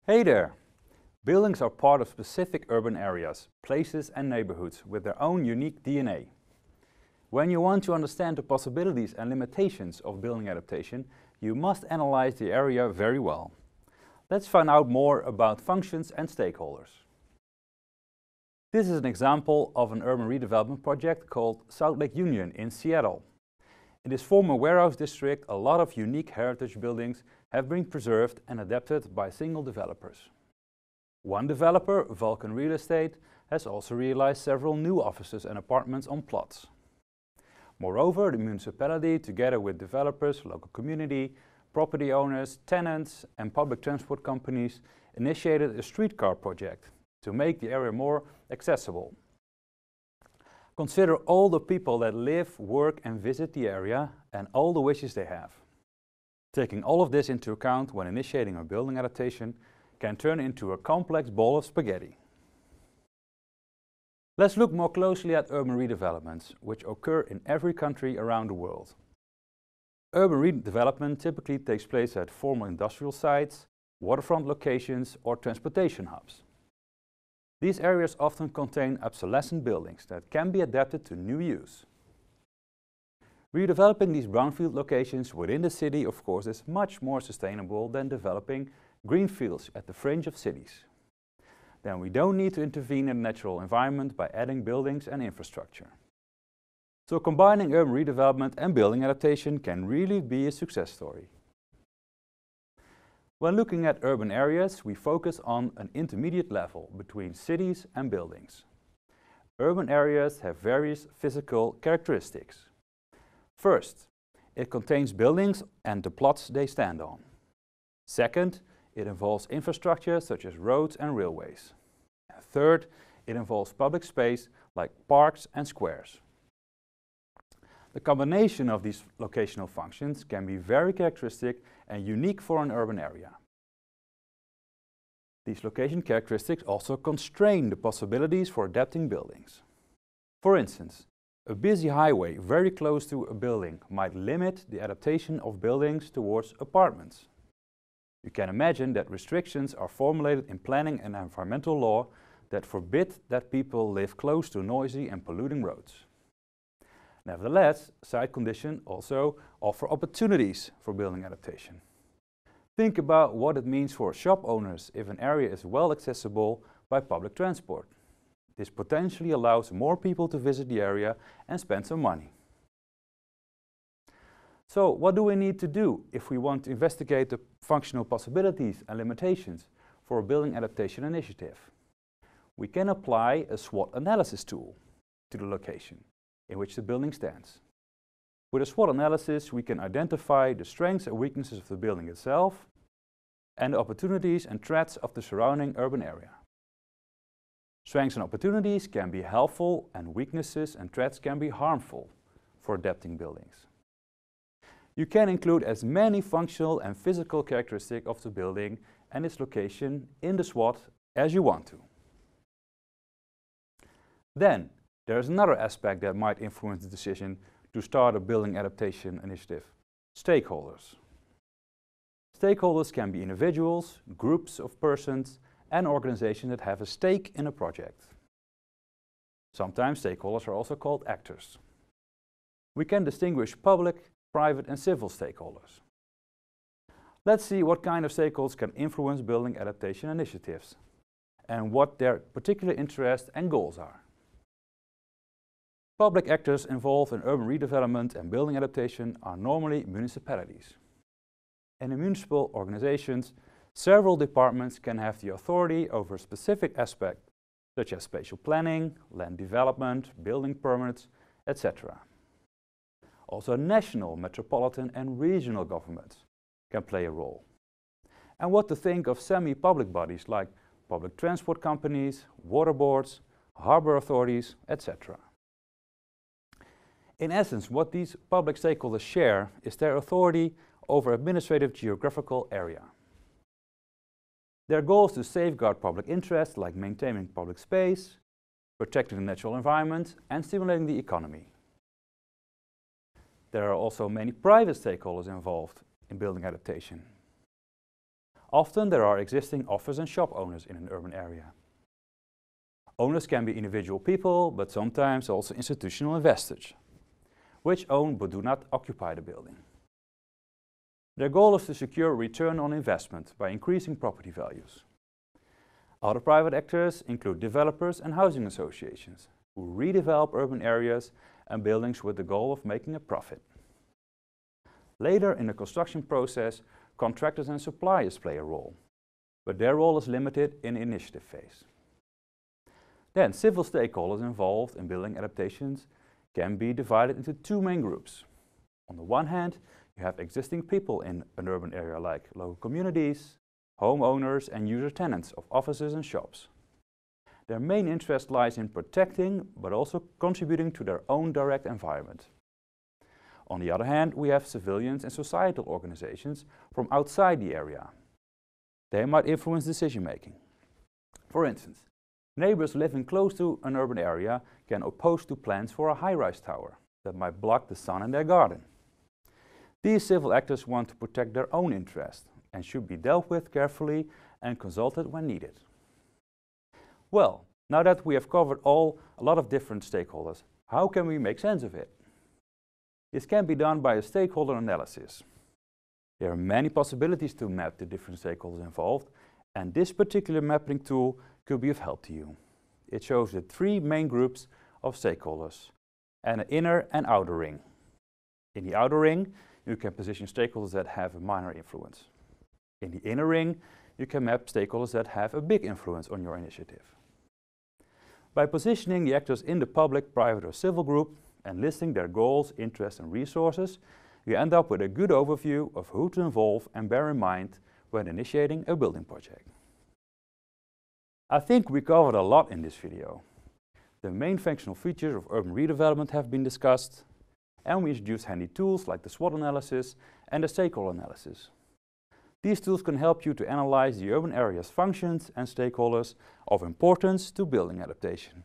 Hey there! Buildings are part of specific urban areas, places and neighborhoods with their own unique DNA. When you want to understand the possibilities and limitations of building adaptation, you must analyze the area very well. Let's find out more about functions and stakeholders. This is an example of an urban redevelopment project called South Lake Union in Seattle. In this former warehouse district, a lot of unique heritage buildings have been preserved and adapted by single developers. One developer, Vulcan Real Estate, has also realized several new offices and apartments on plots. Moreover, the municipality, together with developers, local community, property owners, tenants and public transport companies, initiated a streetcar project to make the area more accessible. Consider all the people that live, work and visit the area and all the wishes they have. Taking all of this into account when initiating a building adaptation can turn into a complex ball of spaghetti. Let's look more closely at urban redevelopments, which occur in every country around the world. Urban redevelopment typically takes place at former industrial sites, waterfront locations or transportation hubs. These areas often contain obsolescent buildings that can be adapted to new use. Redeveloping these brownfield locations within the city, of course, is much more sustainable than developing greenfields at the fringe of cities. Then we don't need to intervene in the natural environment by adding buildings and infrastructure. So combining urban redevelopment and building adaptation can really be a success story. When looking at urban areas, we focus on an intermediate level between cities and buildings. Urban areas have various physical characteristics. First, it contains buildings and the plots they stand on. Second, it involves infrastructure such as roads and railways. And third, it involves public space like parks and squares. The combination of these locational functions can be very characteristic and unique for an urban area. These location characteristics also constrain the possibilities for adapting buildings. For instance, a busy highway very close to a building might limit the adaptation of buildings towards apartments. You can imagine that restrictions are formulated in planning and environmental law that forbid that people live close to noisy and polluting roads. Nevertheless, site conditions also offer opportunities for building adaptation. Think about what it means for shop owners if an area is well accessible by public transport. This potentially allows more people to visit the area and spend some money. So, what do we need to do if we want to investigate the functional possibilities and limitations for a building adaptation initiative? We can apply a SWOT analysis tool to the location in which the building stands. With a SWOT analysis, we can identify the strengths and weaknesses of the building itself and the opportunities and threats of the surrounding urban area. Strengths and opportunities can be helpful and weaknesses and threats can be harmful for adapting buildings. You can include as many functional and physical characteristics of the building and its location in the SWOT as you want to. Then, there is another aspect that might influence the decision to start a building adaptation initiative: stakeholders. Stakeholders can be individuals, groups of persons, and organizations that have a stake in a project. Sometimes stakeholders are also called actors. We can distinguish public, private, and civil stakeholders. Let's see what kind of stakeholders can influence building adaptation initiatives and what their particular interests and goals are. Public actors involved in urban redevelopment and building adaptation are normally municipalities. And in municipal organizations, several departments can have the authority over a specific aspect, such as spatial planning, land development, building permits, etc. Also, national, metropolitan and regional governments can play a role. And what to think of semi-public bodies like public transport companies, water boards, harbor authorities, etc. In essence, what these public stakeholders share is their authority over administrative geographical area. Their goal is to safeguard public interests like maintaining public space, protecting the natural environment and stimulating the economy. There are also many private stakeholders involved in building adaptation. Often there are existing office and shop owners in an urban area. Owners can be individual people, but sometimes also institutional investors, which own but do not occupy the building. Their goal is to secure a return on investment by increasing property values. Other private actors include developers and housing associations, who redevelop urban areas and buildings with the goal of making a profit. Later in the construction process, contractors and suppliers play a role, but their role is limited in the initiative phase. Then civil stakeholders involved in building adaptations can be divided into two main groups. On the one hand, you have existing people in an urban area like local communities, homeowners and user tenants of offices and shops. Their main interest lies in protecting but also contributing to their own direct environment. On the other hand, we have civilians and societal organizations from outside the area. They might influence decision making. For instance, neighbors living close to an urban area can oppose to plans for a high-rise tower that might block the sun in their garden. These civil actors want to protect their own interest and should be dealt with carefully and consulted when needed. Well, now that we have covered a lot of different stakeholders, how can we make sense of it? This can be done by a stakeholder analysis. There are many possibilities to map the different stakeholders involved, and this particular mapping tool could be of help to you. It shows the three main groups of stakeholders, and an inner and outer ring. In the outer ring, you can position stakeholders that have a minor influence. In the inner ring, you can map stakeholders that have a big influence on your initiative. By positioning the actors in the public, private or civil group and listing their goals, interests and resources, you end up with a good overview of who to involve and bear in mind when initiating a building project. I think we covered a lot in this video. The main functional features of urban redevelopment have been discussed, and we introduced handy tools like the SWOT analysis and the stakeholder analysis. These tools can help you to analyze the urban area's functions and stakeholders of importance to building adaptation.